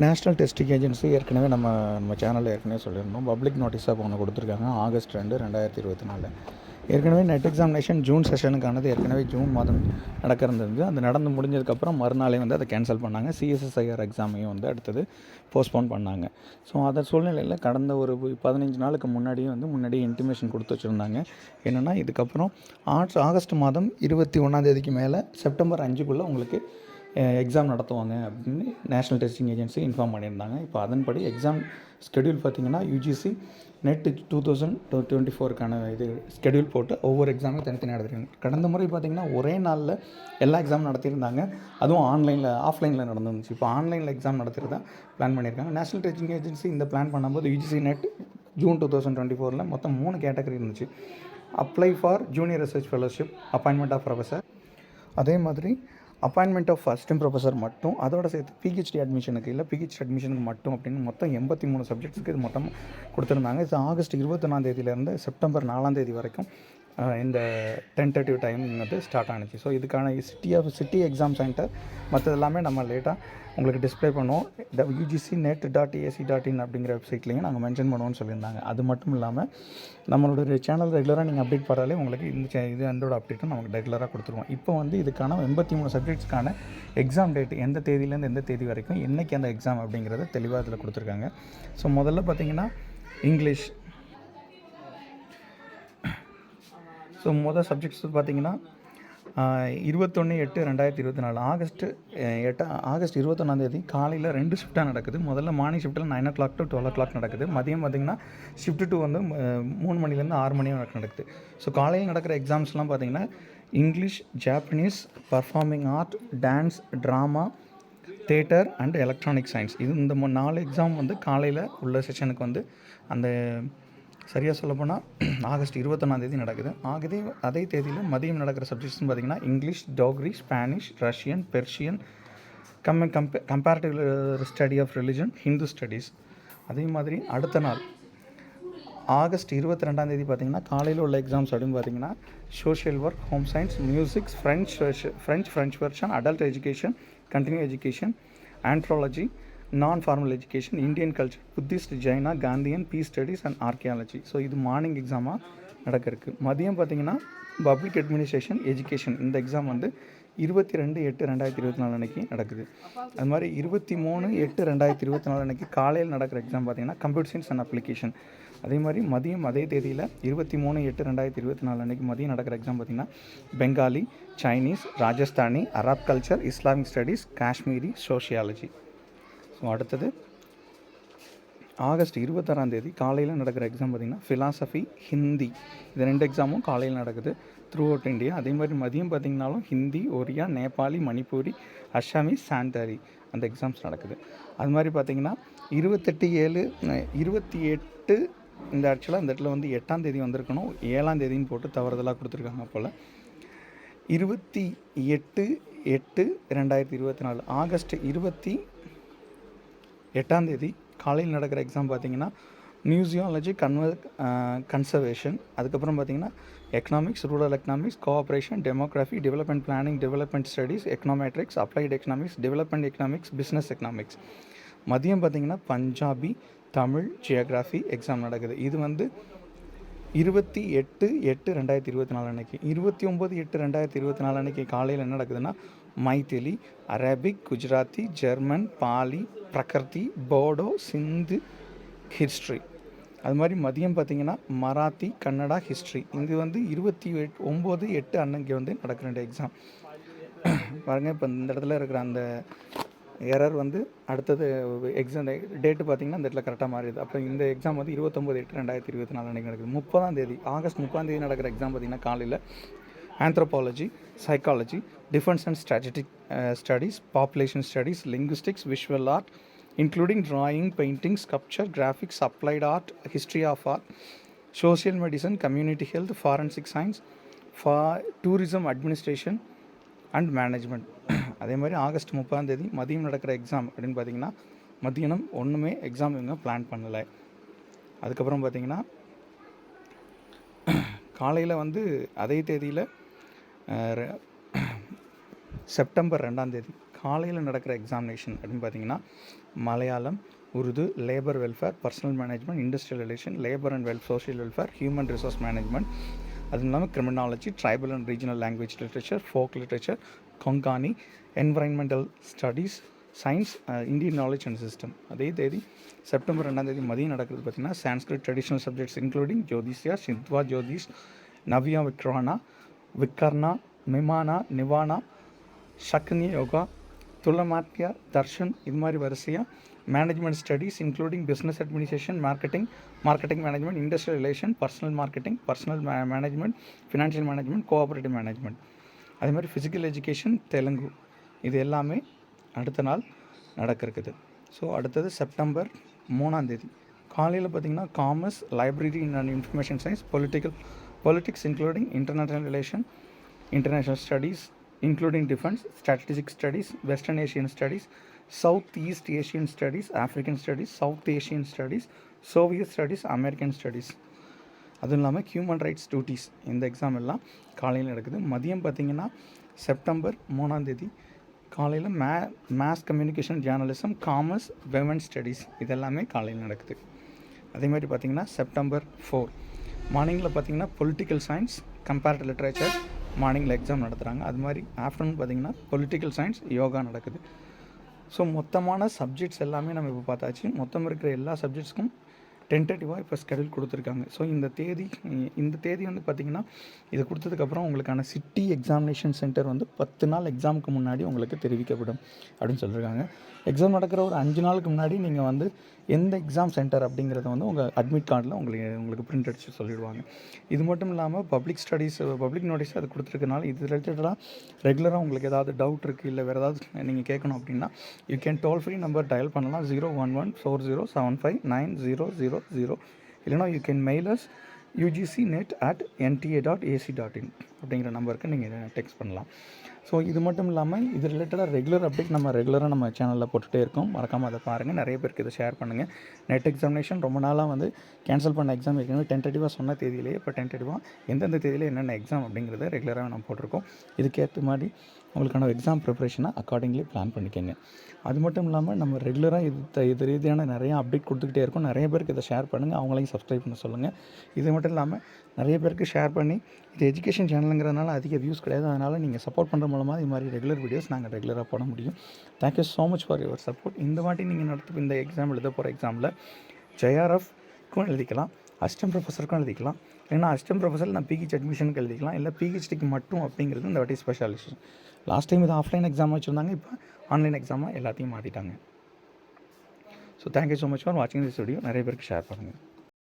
National testing agency ஏற்கனவே நம்ம சேனலில் ஏற்கனவே சொல்லியிருந்தோம். பப்ளிக் நோட்டீஸாக ஒன்று கொடுத்துருக்காங்க ஆகஸ்ட் 2, 2024. ஏற்கனவே நெட் எக்ஸாமினேஷன் ஜூன் செஷனுக்கானது ஏற்கனவே ஜூன் மாதம் நடக்க இருந்தது. அது நடந்து முடிஞ்சதுக்கப்புறம் மறுநாளே வந்து அதை கேன்சல் பண்ணாங்க. சிஎஸ்எஸ்ஐஆர் எக்ஸாமையும் வந்து அடுத்தது போஸ்ட்போன் பண்ணாங்க. ஸோ அந்த சூழ்நிலையில் கடந்த ஒரு 15 நாளுக்கு முன்னாடியே இன்டிமேஷன் கொடுத்து வச்சுருந்தாங்க. என்னென்னா இதுக்கப்புறம் ஆகஸ்ட் மாதம் 21 மேலே செப்டம்பர் 5 உங்களுக்கு எக்ஸாம் நடத்துவாங்க அப்படின்னு நேஷ்னல் டெஸ்டிங் ஏஜென்சி இன்ஃபார்ம் பண்ணியிருந்தாங்க. இப்போ அதன்படி எக்ஸாம் ஸ்கெடியூல் பார்த்திங்கன்னா யூஜிசி நெட் 2024க்கான இது ஸ்கெடியூல் போட்டு ஒவ்வொரு எக்ஸாமும் தனித்தனியாக நடத்திருக்காங்க. கடந்த முறை பார்த்திங்கன்னா ஒரே நாளில் எல்லா எக்ஸாமும் நடத்தியிருந்தாங்க. அதுவும் ஆஃப்லைனில் நடந்துருந்துச்சு. இப்போ ஆன்லைனில் எக்ஸாம் நடத்துகிறதா பிளான் பண்ணியிருக்காங்க. நேஷ்னல் டெஸ்டிங் ஏஜென்சி இந்த பிளான் பண்ணும்போது யூஜிசி நெட் ஜூன் 2024 மொத்தம் 3 கேட்டகரி இருந்துச்சு. Apply for junior research fellowship, appointment of professor, அதே மாதிரி appointment of first time professor மட்டும், அதோட சேர்த்து பிஹெச்டி அட்மிஷனுக்கு மட்டும் அப்படின்னு மொத்தம் 83 சப்ஜெக்ட்ஸுக்கு இது மொத்தம் கொடுத்துருந்தாங்க. இது ஆகஸ்ட் 21 செப்டம்பர் 4 வரைக்கும் இந்த டென்டேட்டிவ் டைமிங் வந்து ஸ்டார்ட் ஆனிச்சு. ஸோ இதுக்கான சிட்டி எக்ஸாம் சென்டர் மற்றது எல்லாமே நம்ம லேட்டாக உங்களுக்கு டிஸ்பிளே பண்ணுவோம். UGCnet.ac.in அப்படிங்கிற வெப்சைட்லேயும் நாங்கள் மென்ஷன் பண்ணுவோம்னு சொல்லியிருந்தாங்க. அது மட்டும் இல்லாமல் நம்மளோட சேனல் ரெகுலராக நீங்கள் அப்டேட் பண்ணாலே உங்களுக்கு இது அதோட அப்டேட்டும் நமக்கு ரெகுலராக கொடுத்துருவோம். இப்போ வந்து இதுக்கான 83 சப்ஜெக்ட்ஸ்க்கான எக்ஸாம் டேட் எந்த தேதியிலேருந்து எந்த தேதி வரைக்கும் என்றைக்கு அந்த எக்ஸாம் அப்படிங்கிறத தெளிவாக இதில் கொடுத்துருக்காங்க. ஸோ முதல்ல பார்த்திங்கன்னா இங்கிலீஷ். ஸோ மொதல் சப்ஜெக்ட்ஸ் பார்த்திங்கன்னா 21/8/2024 ஆகஸ்ட் 21 காலையில் 2 ஷிஃப்ட்டாக நடக்குது. முதல்ல மார்னிங் ஷிஃப்ட்டில் 9 o'clock to 12 o'clock நடக்குது. மதியம் பார்த்திங்கன்னா ஷிஃப்ட் 2 வந்து 3 மணிலேருந்து 6 மணி வரைக்கும் நடக்குது. ஸோ காலையில் நடக்கிற எக்ஸாம்ஸ்லாம் பார்த்திங்கன்னா English, Japanese, performing art, dance, drama, theatre and electronic science. இந்த 4 எக்ஸாம் வந்து காலையில் உள்ள செஷனுக்கு வந்து அந்த சரியாக சொல்லப்போனால் ஆகஸ்ட் 21 நடக்குது. அதே தேதியில் மதியம் நடக்கிற சப்ஜெக்ட்ஸ்னு பார்த்திங்கன்னா English, Dogri, Spanish, Russian, Persian, comparative study of religion, Hindu studies. அதே மாதிரி அடுத்த நாள் ஆகஸ்ட் 22 பார்த்திங்கன்னா காலையில் உள்ள எக்ஸாம்ஸ் அப்படின்னு பார்த்திங்கன்னா social work, home science, musics, French version, adult education, continue education, anthropology, non formal education, Indian culture, Buddhist, Jaina, Gandhian, peace studies and archaeology. So இது மார்னிங் எக்ஸாமாக நடக்கிறதுக்கு. மதியம் பார்த்திங்கன்னா பப்ளிக் அட்மினிஸ்ட்ரேஷன், எஜுகேஷன். இந்த எக்ஸாம் வந்து 22/8/2024 அன்றைக்கி நடக்குது. அது மாதிரி 23/8/2024 அன்றைக்கி காலையில் நடக்கிற எக்ஸாம் பார்த்திங்கன்னா கம்ப்யூட்டர் சயின்ஸ் அண்ட் அப்ளிகேஷன். அதே மாதிரி மதியம் அதே தேதியில் 23/8/2024 அன்றைக்கி மதியம் நடக்கிற எக்ஸாம் பார்த்திங்கன்னா Bengali, Chinese, Rajasthani, Arab culture, Islamic studies, Kashmiri, sociology. So அடுத்தது ஆகஸ்ட் 26 காலையில் நடக்கிற எக்ஸாம் பார்த்திங்கன்னா ஃபிலாசபி, ஹிந்தி. இது 2 எக்ஸாமும் காலையில் நடக்குது த்ரூ அவுட் இந்தியா. அதே மாதிரி மதியம் பார்த்திங்கனாலும் ஹிந்தி, ஒரியா, நேபாளி, மணிப்பூரி, அஸ்ஸாமி, சாந்தாரி அந்த எக்ஸாம்ஸ் நடக்குது. அது மாதிரி பார்த்திங்கன்னா 28 இந்த ஆக்சுவலாக இந்த இடத்துல வந்து 8 வந்திருக்கணும், 7 போட்டு தவறுதலாக கொடுத்துருக்காங்க போல். 28/8/2024 ஆகஸ்ட் 28 காலையில் நடக்கிற எக்ஸாம் பார்த்திங்கன்னா மியூசியாலஜி, கன்சர்வேஷன். அதுக்கப்புறம் பார்த்திங்கன்னா economics, rural economics, cooperation, demography, development planning, development studies, econometrics, applied economics, development economics, business economics. மதியம் பார்த்திங்கன்னா பஞ்சாபி, தமிழ், ஜியோகிராஃபி எக்ஸாம் நடக்குது. இது வந்து 28/8/2024 அன்றைக்கி. 29/8/2024 அன்றைக்கி காலையில் என்ன நடக்குதுன்னா மைதிலி, அரபிக், குஜராத்தி, ஜெர்மன், பாலி, பிரகிருதி, போடோ, சிந்து, ஹிஸ்ட்ரி. அது மாதிரி மதியம் பார்த்திங்கன்னா மராத்தி, கன்னடா, ஹிஸ்ட்ரி. இது வந்து 29/8 அன்னைக்கு வந்து நடக்கிற 2 எக்ஸாம் பாருங்கள். இப்போ இந்த இடத்துல இருக்கிற அந்த எரர் வந்து அடுத்தது எக்ஸாம் டேட்டு பார்த்திங்கன்னா இந்த இடத்துல கரெக்டாக மாறிடுது. அப்போ இந்த எக்ஸாம் வந்து 29/8/2024 அன்றைக்கி நடக்குது. ஆகஸ்ட் 30 நடக்கிற எக்ஸாம் பார்த்திங்கன்னா காலையில் anthropology, psychology, defence and strategic studies, population studies, linguistics, visual art including drawing, painting, sculpture, graphics, applied art, history of art, social medicine, community health, forensic science, tourism administration and management. அதே மாதிரி August 30 மதியம் நடக்கிற exam அப்படின்னு பார்த்திங்கன்னா மதியானம் ஒன்றுமே exam இவங்க plan பண்ணலை. அதுக்கப்புறம் பார்த்திங்கன்னா காலையில் வந்து அதே தேதியில் செப்டம்பர் 2 காலையில் நடக்கிற எக்ஸாமினேஷன் அப்படின்னு பார்த்தீங்கன்னா Malayalam, Urdu, labour welfare, personnel management, industrial relation, labour and social welfare, human resource management, அதுவும் இல்லாமல் criminology, tribal and regional language literature, folk literature, Konkani, environmental studies, science, Indian knowledge and system. அதே தேதி செப்டம்பர் 2 மதியம் நடக்கிறது பார்த்திங்கன்னா Sanskrit traditional subjects including Jyotishya, சித்வா ஜோதிஷ், நவ்யா விக்ரானா, விக்கர்னா, மிமானா, நிவானா, சக்னி யோகா, துலமாத்தியா, தர்ஷன், இது மாதிரி வரிசையாக management studies including business administration, marketing management, industrial relation, personal marketing, personal management, financial management, cooperative management, அதே மாதிரி ஃபிசிக்கல் எஜுகேஷன், தெலுங்கு, இது எல்லாமே அடுத்த நாள் நடக்க இருக்குது. ஸோ அடுத்தது செப்டம்பர் 3 காலையில் பார்த்திங்கன்னா commerce, library and information science, politics including international relation, international studies including defence, strategic studies, western Asian studies, south east Asian studies, African studies, south Asian studies, Soviet studies, American studies, அதுவும் இல்லாமல் human rights duties, இந்த exam எல்லாம் காலையில் நடக்குது. மதியம் பார்த்திங்கன்னா September 3 காலையில் mass communication, journalism, commerce, women studies, இதெல்லாமே காலையில் நடக்குது. அதேமாதிரி பார்த்திங்கன்னா செப்டம்பர் 4 மார்னிங்கில் பார்த்திங்கன்னா பொலிட்டிக்கல் சயின்ஸ், கம்பேரிட்டிவ் லிட்ரேச்சர் மார்னிங்கில் எக்ஸாம் நடத்துகிறாங்க. அது மாதிரி ஆஃப்டர்நூன் பார்த்திங்கன்னா பொலிட்டிக்கல் சயின்ஸ், யோகா நடக்குது. ஸோ மொத்தமான சப்ஜெக்ட்ஸ் எல்லாமே நம்ம இப்போ பார்த்தாச்சு. மொத்தம் இருக்கிற எல்லா சப்ஜெக்ட்ஸ்க்கும் டென்டேட்டிவாக இப்போ ஸ்கெடியூல் கொடுத்துருக்காங்க. ஸோ இந்த தேதி வந்து பார்த்திங்கன்னா இது கொடுத்ததுக்கப்புறம் உங்களுக்கான சிட்டி எக்ஸாமினேஷன் சென்டர் வந்து 10 நாள் எக்ஸாமுக்கு முன்னாடி உங்களுக்கு தெரிவிக்கப்படும் அப்படின்னு சொல்லியிருக்காங்க. எக்ஸாம் நடக்கிற ஒரு 5 நாளுக்கு முன்னாடி நீங்கள் வந்து எந்த எக்ஸாம் சென்டர் அப்படிங்கிறத வந்து உங்கள் அட்மிட் கார்டில் உங்களுக்கு பிரிண்ட் அடித்து சொல்லிடுவாங்க. இது மட்டும் இல்லாமல் பப்ளிக் நோட்டீஸ் அது கொடுத்துருக்கனால இது ரிலேட்டடாக ரெகுலராக உங்களுக்கு ஏதாவது டவுட் இருக்குது, இல்லை வேறு ஏதாவது நீங்கள் கேட்கணும் அப்படின்னா you can toll free number dial பண்ணலாம் 01140759000, இல்லைனா you can mail as ugcnet@nta.ac.in அப்படிங்கிற நம்பருக்கு நீங்கள் டெக்ஸ்ட் பண்ணலாம். ஸோ இது மட்டும் இல்லாமல் இது ரிலேட்டடாக ரெகுலர் அப்டேட் நம்ம சேனலில் போட்டுகிட்டே இருக்கோம். மறக்காமல் அதை பாருங்கள். நிறைய பேருக்கு இதை ஷேர் பண்ணுங்கள். நெட் எக்ஸாமினேஷன் ரொம்ப நாளாக வந்து கேன்சல் பண்ண எக்ஸாம் ஏற்கனவே டென்டேட்டிவாக சொன்ன தேதியிலேயே இப்போ டென்டேட்டிவாக எந்தெந்த தேதியில் என்னென்ன எக்ஸாம் அப்படிங்கிறத ரெகுலராக நம்ம போட்டிருக்கோம். இதுக்கேற்ற மாதிரி உங்களுக்கான எக்ஸாம் ப்ரிப்ரேஷனை அக்கார்டிங்லி பிளான் பண்ணிக்கோங்க. அது மட்டும் இல்லாமல் நம்ம ரெகுலராக இது ரீதியான நிறையா அப்டேட் கொடுத்துக்கிட்டே இருக்கோம். நிறைய பேருக்கு இதை ஷேர் பண்ணுங்கள், அவங்களையும் சப்ஸ்கிரைப் பண்ண சொல்லுங்கள். இது மட்டும் இல்லாமல் நிறைய பேருக்கு ஷேர் பண்ணி இது எஜுகேஷன் சேனலுங்கிறதுனால அதிக வியூஸ் கிடையாது, அதனால் நீங்கள் சப்போர்ட் பண்ணுற மூலமாக இது மாதிரி ரெகுலர் வீடியோஸ் நாங்கள் ரெகுலராக போட முடியும். Thank you so much for your support. இந்த வாட்டி நீங்கள் இந்த எக்ஸாம் எழுத போகிற எக்ஸாமில் JRFக்கும் எழுதிக்கலாம், அசிஸ்டன்ட் ப்ரொஃபஸருக்கும் எழுதிக்கலாம், ஏன்னா அசிஸ்டன்ட் ப்ரொஃபஸர் நான் பிஹெச் அட்மிஷனுக்கு எழுதிக்கலாம், இல்லை பிஹெச்டிக்கு மட்டும் அப்படிங்கிறது இந்த வாட்டி ஸ்பெஷாலிஸ்ட். லாஸ்ட் டைம் இது ஆஃப்லைன் எக்ஸாம் வச்சுருந்தாங்க, இப்போ ஆன்லைன் எக்ஸாமாக எல்லாத்தையும் மாற்றிட்டாங்க. So thank you so much for வாட்சிங் திஸ் வீடியோ. நிறைய பேருக்கு ஷேர் பண்ணுங்கள்.